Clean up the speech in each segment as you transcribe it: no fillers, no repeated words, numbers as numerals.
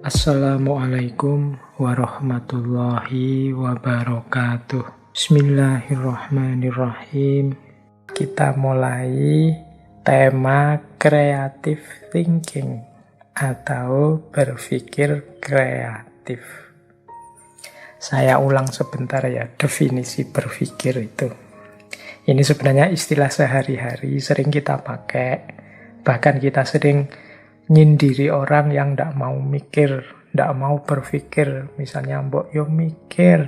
Assalamualaikum warahmatullahi wabarakatuh. Bismillahirrahmanirrahim. Kita mulai tema creative thinking atau berpikir kreatif. Saya ulang sebentar ya definisi berpikir itu. Ini sebenarnya istilah sehari-hari sering kita pakai. Bahkan kita sering nyindiri orang yang ndak mau mikir, ndak mau berpikir. Misalnya, mbok yo mikir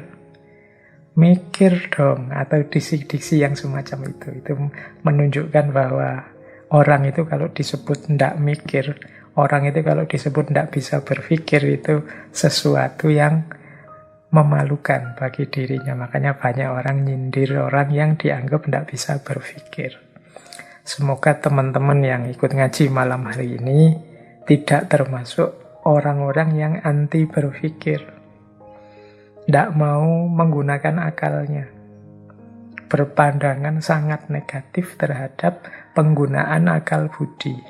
dong. Atau diksi-diksi yang semacam itu. Itu menunjukkan bahwa orang itu kalau disebut ndak mikir, orang itu kalau disebut ndak bisa berpikir, itu sesuatu yang memalukan bagi dirinya. Makanya banyak orang nyindir orang yang dianggap ndak bisa berpikir. Semoga teman-teman yang ikut ngaji malam hari ini tidak termasuk orang-orang yang anti berpikir. Tidak mau menggunakan akalnya. Berpandangan sangat negatif terhadap penggunaan akal budi.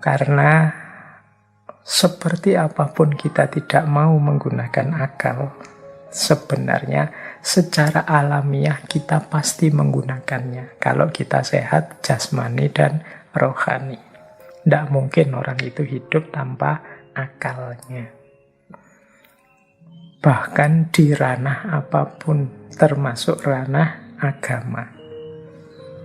Karena seperti apapun kita tidak mau menggunakan akal, sebenarnya secara alamiah kita pasti menggunakannya. Kalau kita sehat jasmani dan rohani. Tidak mungkin orang itu hidup tanpa akalnya. Bahkan di ranah apapun, termasuk ranah agama.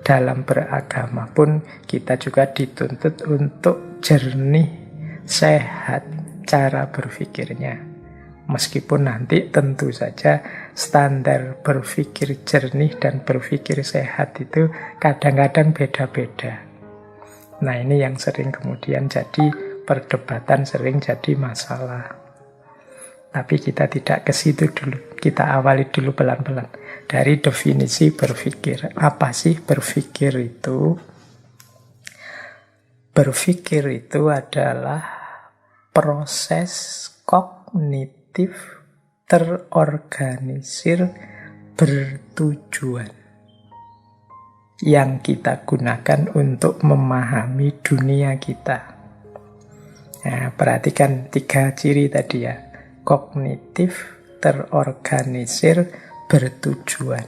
Dalam beragama pun kita juga dituntut untuk jernih, sehat cara berpikirnya. Meskipun nanti tentu saja standar berpikir jernih dan berpikir sehat itu kadang-kadang beda-beda. Nah, ini yang sering kemudian jadi perdebatan, sering jadi masalah. Tapi kita tidak ke situ dulu. Kita awali dulu pelan-pelan. Dari definisi berpikir. Apa sih berpikir itu? Berpikir itu adalah proses kognitif terorganisir bertujuan yang kita gunakan untuk memahami dunia kita. Nah, perhatikan 3 ciri tadi ya. Kognitif, terorganisir, bertujuan.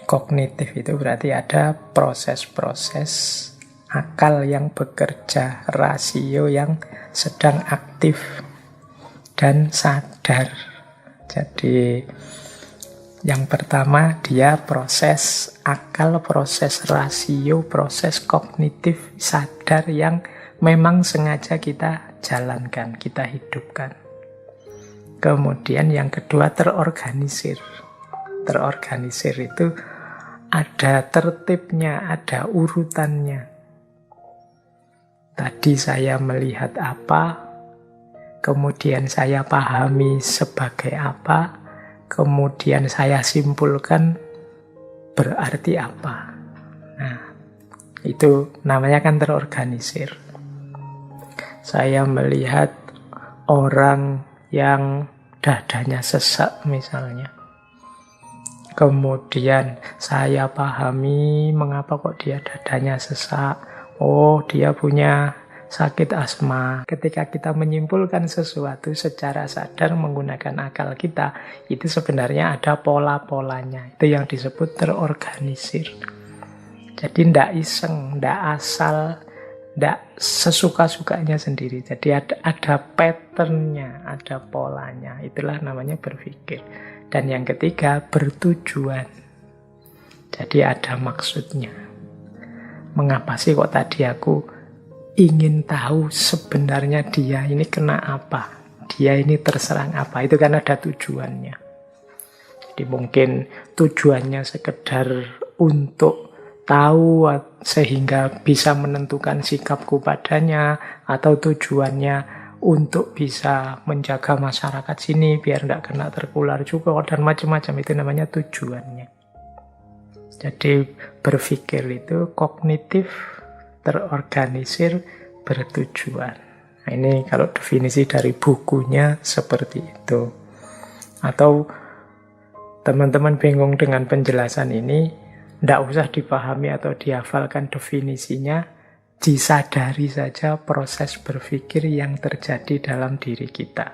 Kognitif itu berarti ada proses-proses akal yang bekerja, rasio yang sedang aktif dan sadar. Jadi yang pertama dia proses akal, proses rasio, proses kognitif sadar yang memang sengaja kita jalankan, kita hidupkan. Kemudian yang kedua terorganisir. Terorganisir itu ada tertibnya, ada urutannya. Tadi saya melihat apa, kemudian saya pahami sebagai apa, kemudian saya simpulkan berarti apa. Nah, itu namanya kan terorganisir. Saya melihat orang yang dadanya sesak misalnya. Kemudian saya pahami mengapa kok dia dadanya sesak. Oh, dia punya sakit asma. Ketika kita menyimpulkan sesuatu secara sadar menggunakan akal kita, itu sebenarnya ada pola-polanya. Itu yang disebut terorganisir. Jadi tidak iseng, tidak asal, tidak sesuka-sukanya sendiri. Jadi ada patternnya, ada polanya. Itulah namanya berpikir. Dan yang ketiga, bertujuan. Jadi ada maksudnya. Mengapa sih kok tadi aku ingin tahu sebenarnya dia ini kena apa, dia ini terserang apa, itu kan ada tujuannya. Jadi mungkin tujuannya sekedar untuk tahu sehingga bisa menentukan sikapku padanya, atau tujuannya untuk bisa menjaga masyarakat sini biar tidak kena tertular juga, dan macam-macam. Itu namanya tujuannya. Jadi berpikir itu kognitif, terorganisir, bertujuan. Nah, ini kalau definisi dari bukunya seperti itu. Atau teman-teman bingung dengan penjelasan ini, tidak usah dipahami atau dihafalkan definisinya, disadari saja proses berpikir yang terjadi dalam diri kita.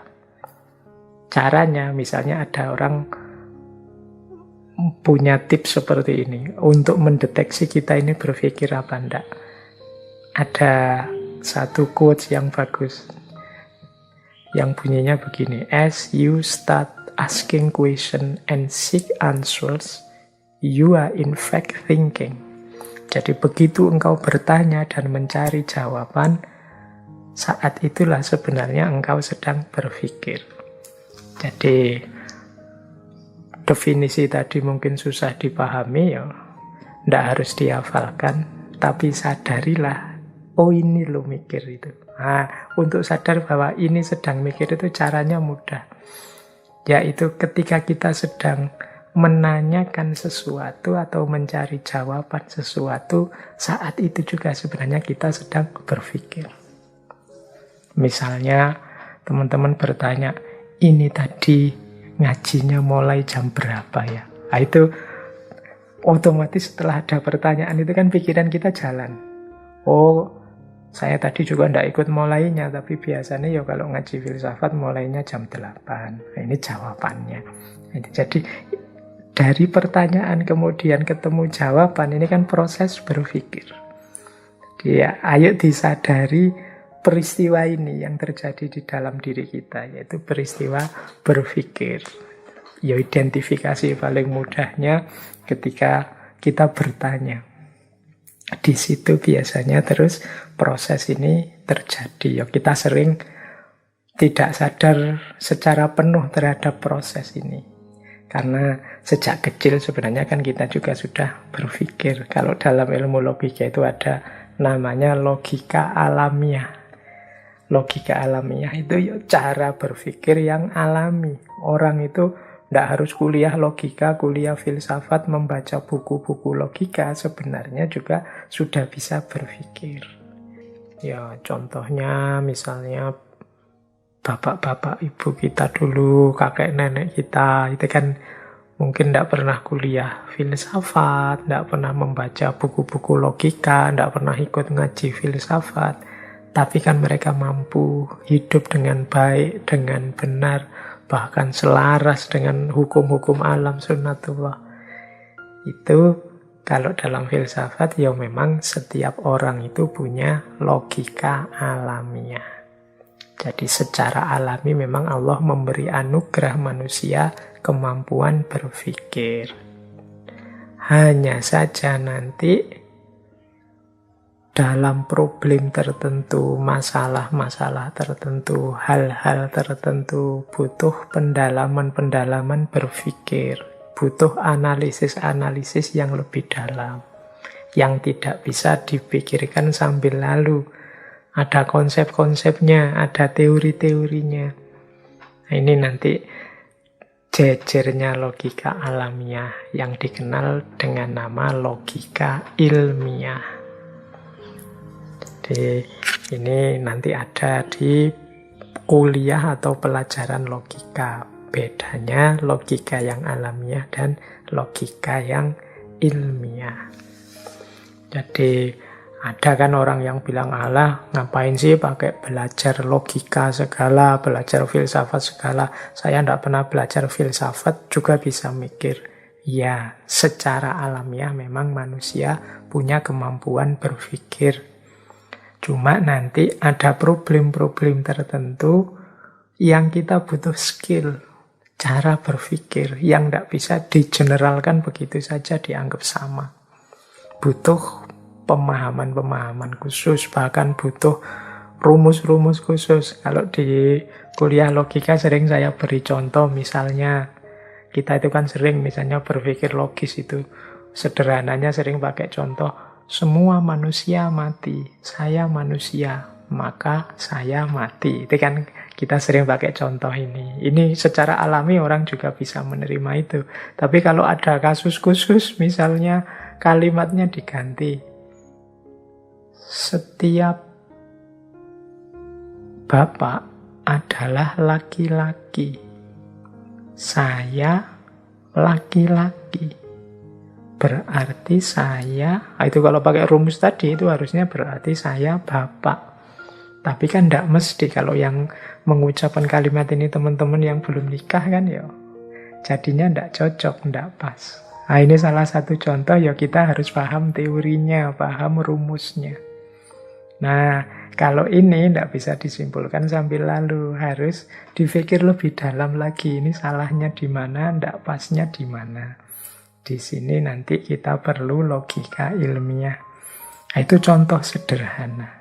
Caranya, misalnya ada orang punya tips seperti ini untuk mendeteksi kita ini berpikir apa enggak. Ada satu quotes yang bagus yang bunyinya begini: as you start asking question and seek answers, you are in fact thinking. Jadi begitu engkau bertanya dan mencari jawaban, saat itulah sebenarnya engkau sedang berpikir. Jadi definisi tadi mungkin susah dipahami, ya ndak harus dihafalkan, tapi sadarilah, oh ini lo mikir itu. Nah, untuk sadar bahwa ini sedang mikir itu caranya mudah. Yaitu ketika kita sedang menanyakan sesuatu atau mencari jawaban sesuatu, saat itu juga sebenarnya kita sedang berpikir. Misalnya teman-teman bertanya, ini tadi ngajinya mulai jam berapa ya? Nah, itu otomatis setelah ada pertanyaan itu kan pikiran kita jalan. Oh, saya tadi juga tidak ikut mulainya, tapi biasanya ya kalau ngaji filsafat mulainya jam 8. Nah, ini jawabannya. Jadi dari pertanyaan kemudian ketemu jawaban, ini kan proses berpikir. Jadi ya, ayo disadari peristiwa ini yang terjadi di dalam diri kita, yaitu peristiwa berpikir. Ya, identifikasi paling mudahnya ketika kita bertanya. Di situ biasanya terus proses ini terjadi. Ya, kita sering tidak sadar secara penuh terhadap proses ini. Karena sejak kecil sebenarnya kan kita juga sudah berpikir. Kalau dalam ilmu logika itu ada namanya logika alamiah. Logika alamiah itu ya cara berpikir yang alami. Orang itu tidak harus kuliah logika, kuliah filsafat, membaca buku-buku logika, sebenarnya juga sudah bisa berpikir. Ya, contohnya misalnya bapak-bapak ibu kita dulu, kakek nenek kita, itu kan mungkin tidak pernah kuliah filsafat, tidak pernah membaca buku-buku logika, tidak pernah ikut ngaji filsafat. Tapi kan mereka mampu hidup dengan baik, dengan benar, bahkan selaras dengan hukum-hukum alam sunnatullah. Itu kalau dalam filsafat ya memang setiap orang itu punya logika alamiah. Jadi secara alami memang Allah memberi anugerah manusia kemampuan berpikir. Hanya saja nanti dalam problem tertentu, masalah-masalah tertentu, hal-hal tertentu butuh pendalaman-pendalaman berpikir, butuh analisis-analisis yang lebih dalam, yang tidak bisa dipikirkan sambil lalu. Ada konsep-konsepnya, ada teori-teorinya. Nah, ini nanti jejernya logika alamiah yang dikenal dengan nama logika ilmiah. Jadi ini nanti ada di kuliah atau pelajaran logika. Bedanya logika yang alamiah dan logika yang ilmiah. Jadi ada kan orang yang bilang, alah ngapain sih pakai belajar logika segala, belajar filsafat segala. Saya tidak pernah belajar filsafat juga bisa mikir. Ya, secara alamiah memang manusia punya kemampuan berpikir. Cuma nanti ada problem-problem tertentu yang kita butuh skill, cara berpikir yang tidak bisa digeneralkan begitu saja dianggap sama. Butuh pemahaman-pemahaman khusus, bahkan butuh rumus-rumus khusus. Kalau di kuliah logika sering saya beri contoh, misalnya kita itu kan sering misalnya berpikir logis itu. Sederhananya sering pakai contoh, semua manusia mati, saya manusia, maka saya mati. Itu kan kita sering pakai contoh ini. Ini secara alami orang juga bisa menerima itu. Tapi kalau ada kasus khusus, misalnya kalimatnya diganti. Setiap bapak adalah laki-laki. Saya laki-laki. berarti saya, itu kalau pakai rumus tadi itu harusnya berarti saya bapak. Tapi kan tidak mesti kalau yang mengucapkan kalimat ini teman-teman yang belum nikah kan ya. Jadinya tidak cocok, tidak pas. Nah ini salah satu contoh ya kita harus paham teorinya, paham rumusnya. Nah kalau ini tidak bisa disimpulkan sambil lalu, harus dipikir lebih dalam lagi. Ini salahnya di mana, tidak pasnya di mana. Di sini nanti kita perlu logika ilmiah. Nah, itu contoh sederhana.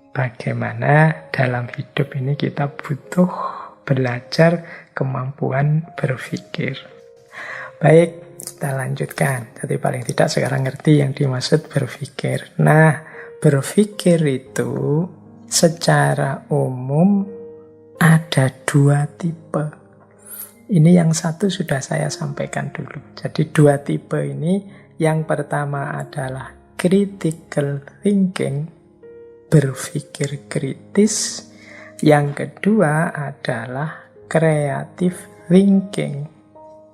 Bagaimana dalam hidup ini kita butuh belajar kemampuan berpikir. Baik, kita lanjutkan. Jadi paling tidak sekarang ngerti yang dimaksud berpikir. Nah, berpikir itu secara umum ada dua tipe. Ini yang satu sudah saya sampaikan dulu. Jadi dua tipe ini, yang pertama adalah critical thinking, berpikir kritis. Yang kedua adalah creative thinking,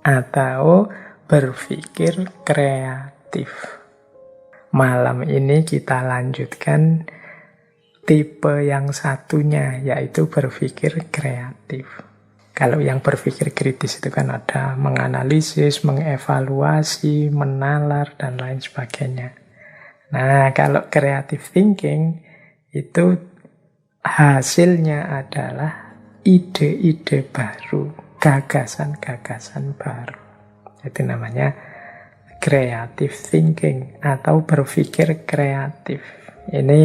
atau berpikir kreatif. Malam ini kita lanjutkan tipe yang satunya, yaitu berpikir kreatif. Kalau yang berpikir kritis itu kan ada menganalisis, mengevaluasi, menalar, dan lain sebagainya. Nah, kalau creative thinking itu hasilnya adalah ide-ide baru, gagasan-gagasan baru. Itu namanya creative thinking atau berpikir kreatif. Ini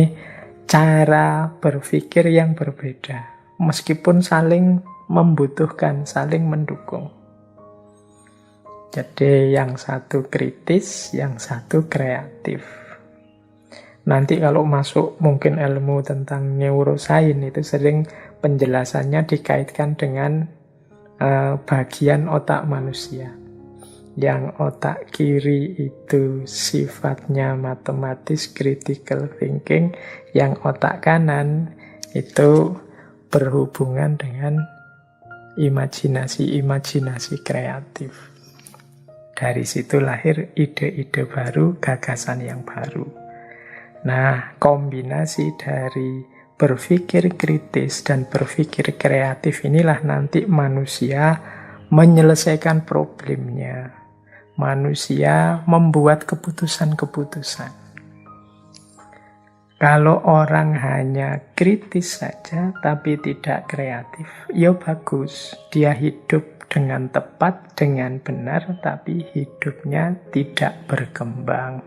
cara berpikir yang berbeda, meskipun saling membutuhkan, saling mendukung. Jadi yang satu kritis, yang satu kreatif. Nanti kalau masuk mungkin ilmu tentang neuroscience itu sering penjelasannya dikaitkan dengan bagian otak manusia. Yang otak kiri itu sifatnya matematis, critical thinking. Yang otak kanan itu berhubungan dengan imajinasi kreatif. Dari situ lahir ide-ide baru, gagasan yang baru. Nah, kombinasi dari berpikir kritis dan berpikir kreatif inilah nanti manusia menyelesaikan problemnya. Manusia membuat keputusan-keputusan. Kalau orang hanya kritis saja tapi tidak kreatif, ya bagus. Dia hidup dengan tepat, dengan benar, tapi hidupnya tidak berkembang.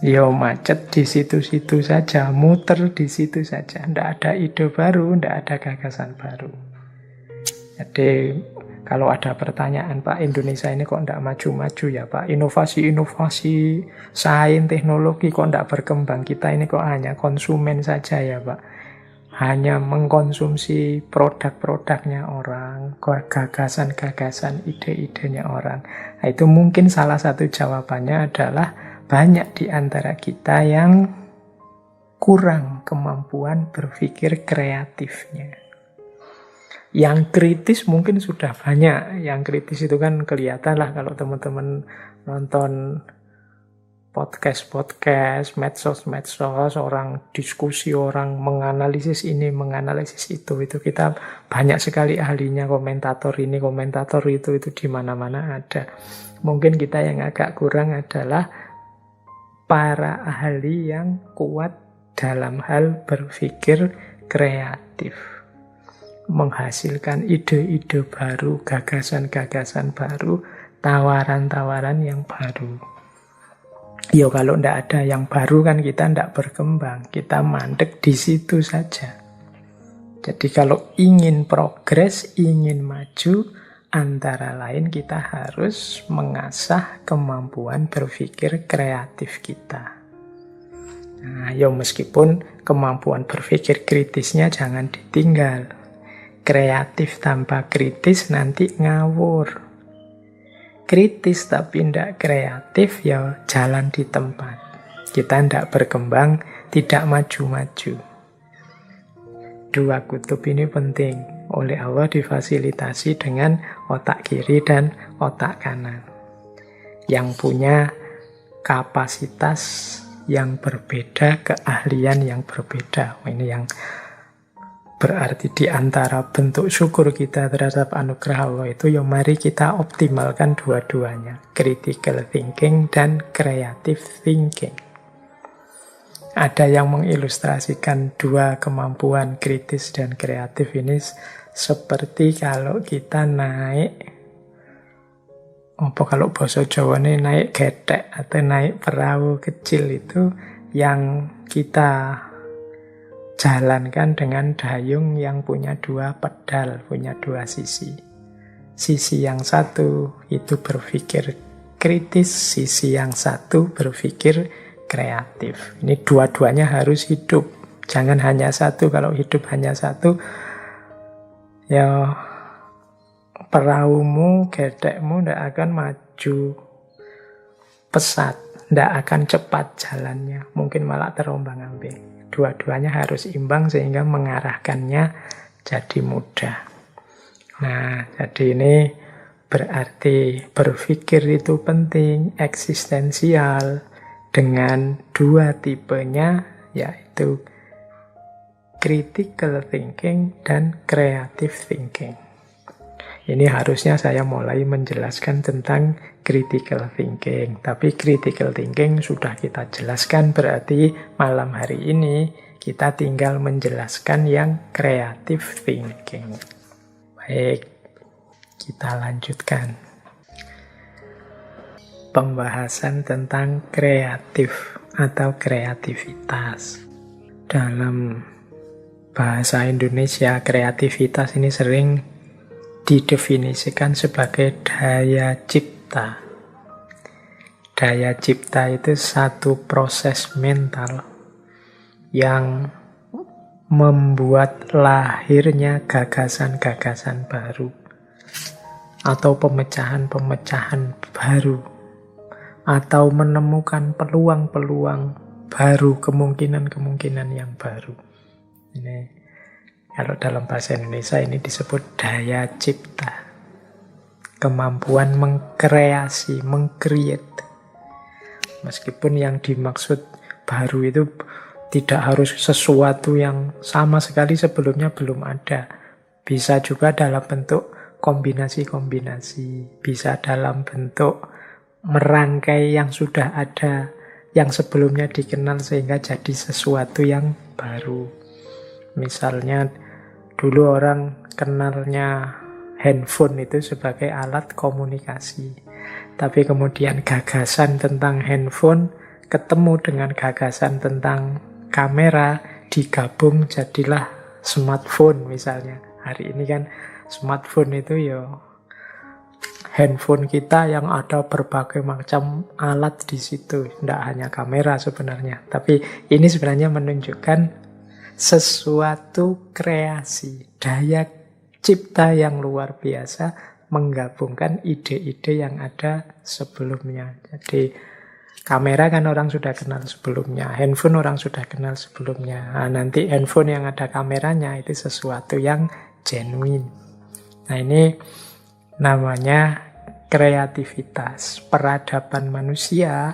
Ya macet di situ-situ saja, muter di situ saja. Tidak ada ide baru, tidak ada gagasan baru. Jadi kalau ada pertanyaan, Pak, Indonesia ini kok tidak maju-maju ya Pak? Inovasi-inovasi sains, teknologi kok tidak berkembang? Kita ini kok hanya konsumen saja ya Pak? Hanya mengkonsumsi produk-produknya orang, gagasan-gagasan, ide-idenya orang. Nah, itu mungkin salah satu jawabannya adalah banyak di antara kita yang kurang kemampuan berpikir kreatifnya. Yang kritis mungkin sudah banyak. Yang kritis itu kan kelihatan lah kalau teman-teman nonton podcast-podcast, medsos, orang diskusi, orang menganalisis ini, menganalisis itu kita banyak sekali ahlinya, komentator ini, komentator itu di mana-mana ada. Mungkin kita yang agak kurang adalah para ahli yang kuat dalam hal berpikir kreatif. Menghasilkan ide-ide baru, gagasan-gagasan baru, tawaran-tawaran yang baru. Ya kalau tidak ada yang baru kan kita tidak berkembang, kita mandek di situ saja. Jadi kalau ingin progres, ingin maju, antara lain kita harus mengasah kemampuan berpikir kreatif kita. Nah, ya meskipun kemampuan berpikir kritisnya jangan ditinggal. Kreatif tanpa kritis nanti ngawur. Kritis tapi tidak kreatif ya jalan di tempat. Kita tidak berkembang, tidak maju-maju. Dua kutub ini penting. Oleh Allah difasilitasi dengan otak kiri dan otak kanan. yang punya kapasitas yang berbeda, keahlian yang berbeda. Ini yang berarti di antara bentuk syukur kita terhadap anugerah Allah itu, ya mari kita optimalkan dua-duanya, critical thinking dan creative thinking. Ada yang mengilustrasikan dua kemampuan kritis dan kreatif ini seperti kalau kita naik, kalau bahasa Jawa ini naik getek atau naik perahu kecil itu, yang kita jalankan dengan dayung yang punya dua pedal, punya dua sisi. Sisi yang satu itu berpikir kritis, sisi yang satu berpikir kreatif. Ini dua-duanya harus hidup. Jangan hanya satu. Kalau hidup hanya satu, ya perahumu, getekmu tidak akan maju pesat, tidak akan cepat jalannya, mungkin malah terombang-ambing. Dua-duanya harus imbang sehingga mengarahkannya jadi mudah. Nah, jadi ini berarti berpikir itu penting, eksistensial, dengan dua tipenya, yaitu critical thinking dan creative thinking. Ini harusnya saya mulai menjelaskan tentang critical thinking. Tapi critical thinking sudah kita jelaskan, berarti malam hari ini kita tinggal menjelaskan yang creative thinking. Baik, kita lanjutkan. Pembahasan tentang kreatif atau kreativitas. Dalam bahasa Indonesia, kreativitas ini sering didefinisikan sebagai daya cipta. Daya cipta itu satu proses mental yang membuat lahirnya gagasan-gagasan baru atau pemecahan-pemecahan baru, atau menemukan peluang-peluang baru, kemungkinan-kemungkinan yang baru. Ini kalau dalam bahasa Indonesia ini disebut daya cipta. Kemampuan mengkreasi, mengcreate. Meskipun yang dimaksud baru itu tidak harus sesuatu yang sama sekali sebelumnya belum ada. Bisa juga dalam bentuk kombinasi-kombinasi. Bisa dalam bentuk merangkai yang sudah ada, yang sebelumnya dikenal sehingga jadi sesuatu yang baru. Misalnya dulu orang kenalnya handphone itu sebagai alat komunikasi. Tapi kemudian gagasan tentang handphone ketemu dengan gagasan tentang kamera, digabung jadilah smartphone misalnya. Hari ini kan smartphone itu ya handphone kita yang ada berbagai macam alat di situ. Tidak hanya kamera sebenarnya. Tapi ini sebenarnya menunjukkan sesuatu kreasi, daya cipta yang luar biasa, menggabungkan ide-ide yang ada sebelumnya. Jadi kamera kan orang sudah kenal sebelumnya, handphone orang sudah kenal sebelumnya. Nah, nanti handphone yang ada kameranya itu sesuatu yang genuine. Nah, ini namanya kreativitas. Peradaban manusia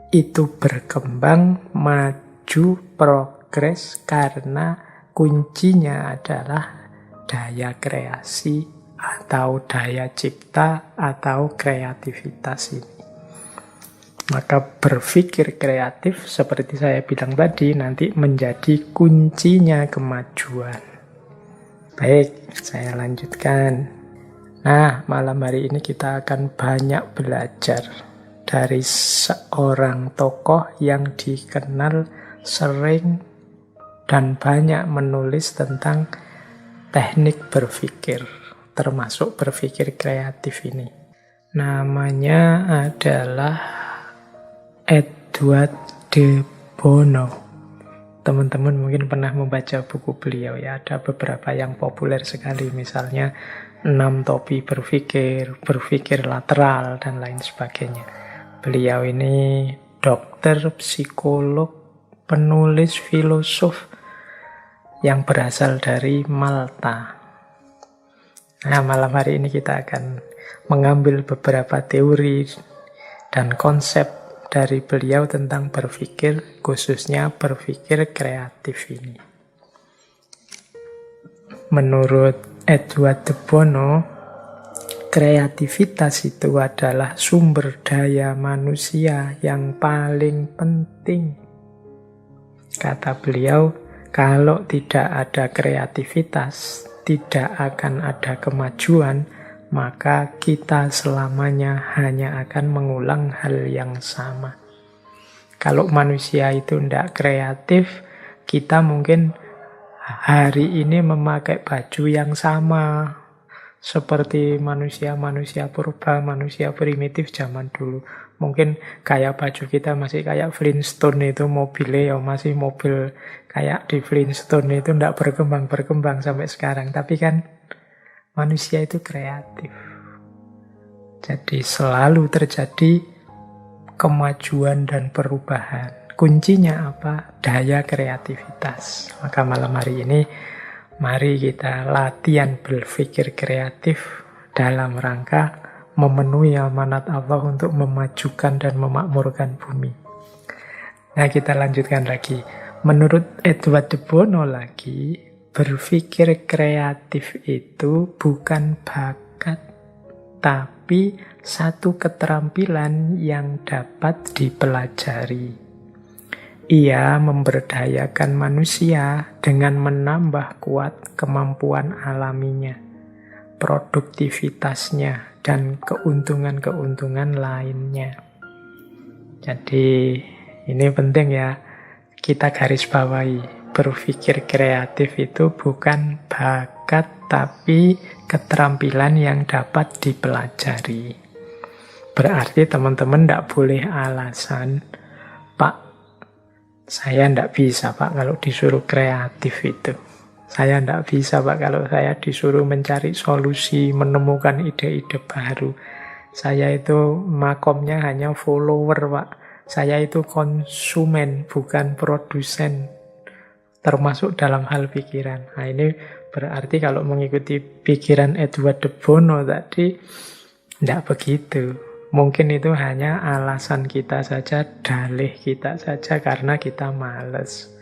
itu berkembang, maju, progres karena kuncinya adalah daya kreasi atau daya cipta atau kreativitas ini. Maka berpikir kreatif seperti saya bilang tadi nanti menjadi kuncinya kemajuan. Baik, saya lanjutkan. Nah, malam hari ini kita akan banyak belajar dari seorang tokoh yang dikenal sering dan banyak menulis tentang teknik berpikir, termasuk berpikir kreatif ini. Namanya adalah Edward de Bono. Teman-teman mungkin pernah membaca buku beliau ya, ada beberapa yang populer sekali, misalnya 6 topi berpikir, berpikir lateral, dan lain sebagainya. Beliau ini dokter, psikolog, penulis, filosof yang berasal dari Malta. Nah, malam hari ini kita akan mengambil beberapa teori dan konsep dari beliau tentang berpikir, khususnya berpikir kreatif ini. Menurut Edward de Bono, kreativitas itu adalah sumber daya manusia yang paling penting. Kata beliau, kalau tidak ada kreativitas, tidak akan ada kemajuan, maka kita selamanya hanya akan mengulang hal yang sama. Kalau manusia itu tidak kreatif, kita mungkin hari ini memakai baju yang sama seperti manusia-manusia purba, manusia primitif zaman dulu. Mungkin kayak baju kita masih kayak Flintstone itu, mobilnya ya masih mobil kayak di Flintstone itu, tidak berkembang-berkembang sampai sekarang. Tapi kan manusia itu kreatif. Jadi selalu terjadi kemajuan dan perubahan. Kuncinya apa? Daya kreativitas. Maka malam hari ini, mari kita latihan berpikir kreatif dalam rangka memenuhi amanat Allah untuk memajukan dan memakmurkan bumi. Nah, kita lanjutkan lagi. Menurut Edward de Bono lagi, berpikir kreatif itu bukan bakat, tapi satu keterampilan yang dapat dipelajari. Ia memberdayakan manusia dengan menambah kuat kemampuan alaminya, produktivitasnya, dan keuntungan-keuntungan lainnya. Jadi ini penting ya, kita garis bawahi. Berpikir kreatif itu bukan bakat, tapi keterampilan yang dapat dipelajari. Berarti teman-teman tidak boleh alasan, Pak, saya tidak bisa Pak kalau disuruh kreatif itu. Saya tidak bisa Pak kalau saya disuruh mencari solusi, menemukan ide-ide baru. Saya itu makomnya hanya follower Pak. Saya itu konsumen, bukan produsen. Termasuk dalam hal pikiran. Nah ini berarti kalau mengikuti pikiran Edward de Bono tadi, tidak begitu. Mungkin itu hanya alasan kita saja, dalih kita saja karena kita malas.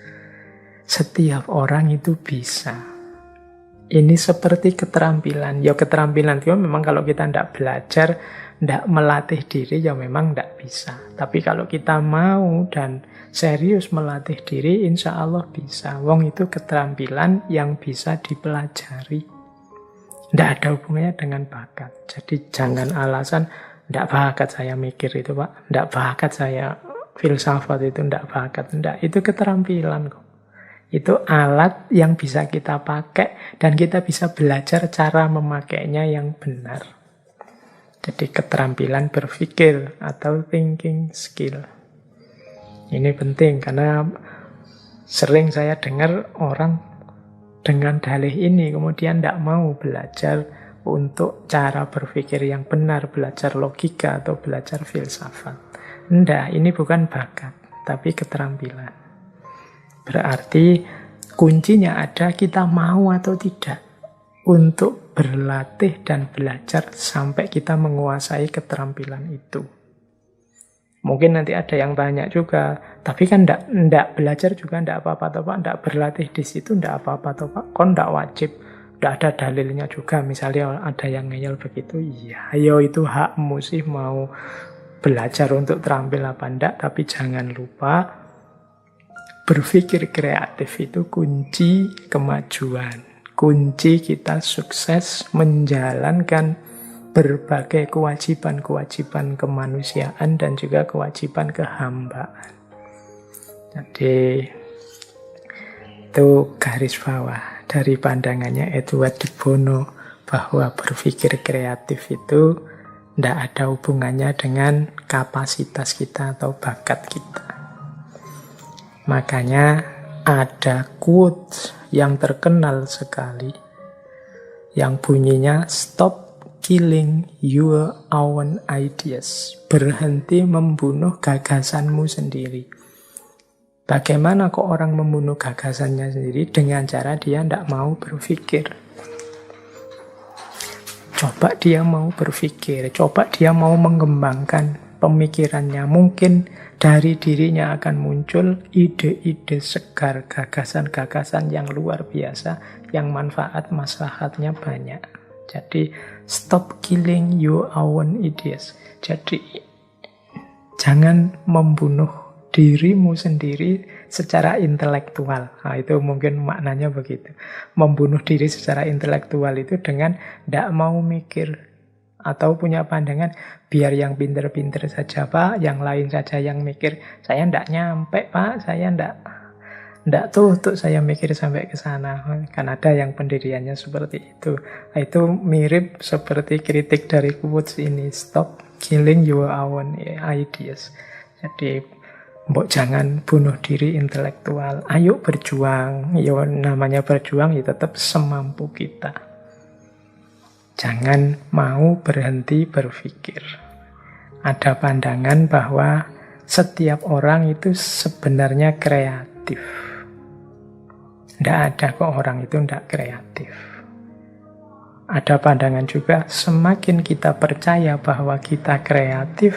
Setiap orang itu bisa. Ini seperti keterampilan. Ya keterampilan itu memang kalau kita tidak belajar, tidak melatih diri, ya memang tidak bisa. Tapi kalau kita mau dan serius melatih diri, insya Allah bisa. Wong itu keterampilan yang bisa dipelajari. Tidak ada hubungannya dengan bakat. Jadi jangan alasan, tidak bakat saya mikir itu Pak. Tidak bakat saya filsafat itu, tidak bakat. Tidak, itu keterampilan kok. Itu alat yang bisa kita pakai dan kita bisa belajar cara memakainya yang benar. Jadi keterampilan berpikir atau thinking skill. Ini penting karena sering saya dengar orang dengan dalih ini kemudian tidak mau belajar untuk cara berpikir yang benar, belajar logika atau belajar filsafat. Tidak, ini bukan bakat, tapi keterampilan. Berarti kuncinya ada kita mau atau tidak untuk berlatih dan belajar sampai kita menguasai keterampilan itu. Mungkin nanti ada yang tanya juga, tapi kan ndak belajar juga ndak apa-apa toh Pak, ndak berlatih di situ ndak apa-apa toh Pak, kon ndak wajib, ndak ada dalilnya juga. Misalnya ada yang ngeyel begitu, iya, ayo itu hakmu sih mau belajar untuk terampil apa ndak, tapi jangan lupa berpikir kreatif itu kunci kemajuan, kunci kita sukses menjalankan berbagai kewajiban-kewajiban kemanusiaan dan juga kewajiban kehambaan. Jadi itu garis bawah dari pandangannya Edward de Bono bahwa berpikir kreatif itu tidak ada hubungannya dengan kapasitas kita atau bakat kita. Makanya ada quote yang terkenal sekali yang bunyinya stop killing your own ideas. Berhenti membunuh gagasanmu sendiri. Bagaimana kok orang membunuh gagasannya sendiri? Dengan cara dia tidak mau berpikir. Coba dia mau berpikir, coba dia mau mengembangkan pemikirannya. Mungkin dari dirinya akan muncul ide-ide segar, gagasan-gagasan yang luar biasa, yang manfaat maslahatnya banyak. Jadi stop killing your own ideas. Jadi jangan membunuh dirimu sendiri secara intelektual. Nah, itu mungkin maknanya begitu. Membunuh diri secara intelektual itu dengan tidak mau mikir atau punya pandangan biar yang pinter-pinter saja Pak, yang lain saja yang mikir. Saya tidak nyampe Pak, saya tidak tuh saya mikir sampai ke sana. Kan ada yang pendiriannya seperti itu. Nah, itu mirip seperti kritik dari quotes ini. Stop killing your own ideas. Jadi mbok jangan bunuh diri intelektual. Ayo berjuang. Ya namanya berjuang ya tetap semampu kita. Jangan mau berhenti berpikir. Ada pandangan bahwa setiap orang itu sebenarnya kreatif. Tidak ada kok orang itu tidak kreatif. Ada pandangan juga semakin kita percaya bahwa kita kreatif,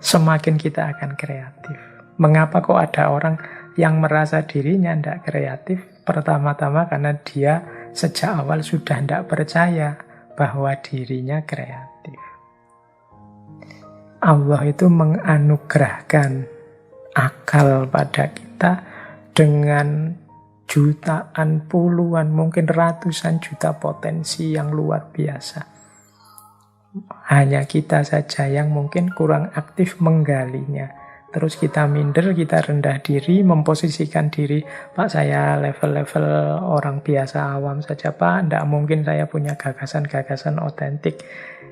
semakin kita akan kreatif. Mengapa kok ada orang yang merasa dirinya tidak kreatif? Pertama-tama karena dia sejak awal sudah tidak percaya bahwa dirinya kreatif. Allah itu menganugerahkan akal pada kita dengan jutaan, puluhan, mungkin ratusan juta potensi yang luar biasa. Hanya kita saja yang mungkin kurang aktif menggalinya. Terus kita minder, kita rendah diri, memposisikan diri, Pak saya level-level orang biasa awam saja Pak, tidak mungkin saya punya gagasan-gagasan otentik.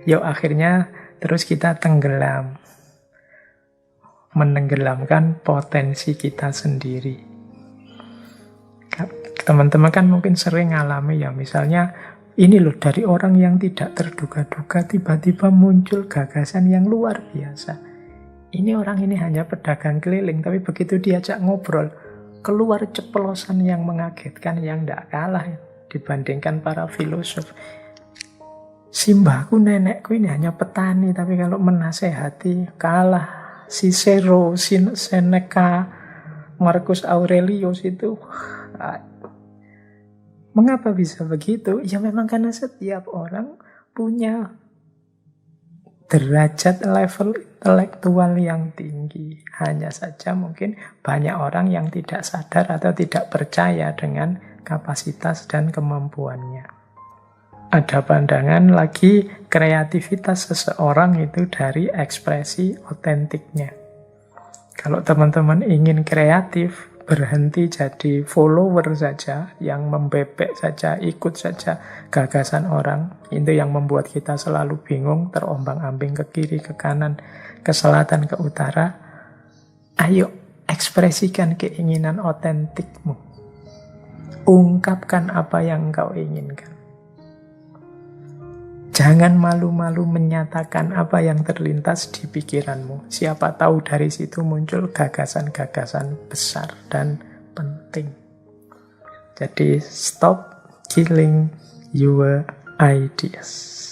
Yuk akhirnya terus kita tenggelam, menenggelamkan potensi kita sendiri. Teman-teman kan mungkin sering ngalami ya, misalnya ini loh dari orang yang tidak terduga-duga tiba-tiba muncul gagasan yang luar biasa. Ini orang ini hanya pedagang keliling, tapi begitu diajak ngobrol, keluar ceplosan yang mengagetkan, yang tidak kalah dibandingkan para filosof. Simbahku, nenekku ini hanya petani, tapi kalau menasehati kalah Cicero, Seneca, Marcus Aurelius itu. Mengapa bisa begitu? Ya memang karena setiap orang punya derajat level intelektual yang tinggi. Hanya saja mungkin banyak orang yang tidak sadar atau tidak percaya dengan kapasitas dan kemampuannya. Ada pandangan lagi kreativitas seseorang itu dari ekspresi otentiknya. Kalau teman-teman ingin kreatif, berhenti jadi follower saja, yang membebek saja, ikut saja gagasan orang. Itu yang membuat kita selalu bingung, terombang-ambing ke kiri, ke kanan, ke selatan, ke utara. Ayo, ekspresikan keinginan otentikmu. Ungkapkan apa yang engkau inginkan. Jangan malu-malu menyatakan apa yang terlintas di pikiranmu. Siapa tahu dari situ muncul gagasan-gagasan besar dan penting. Jadi stop killing your ideas.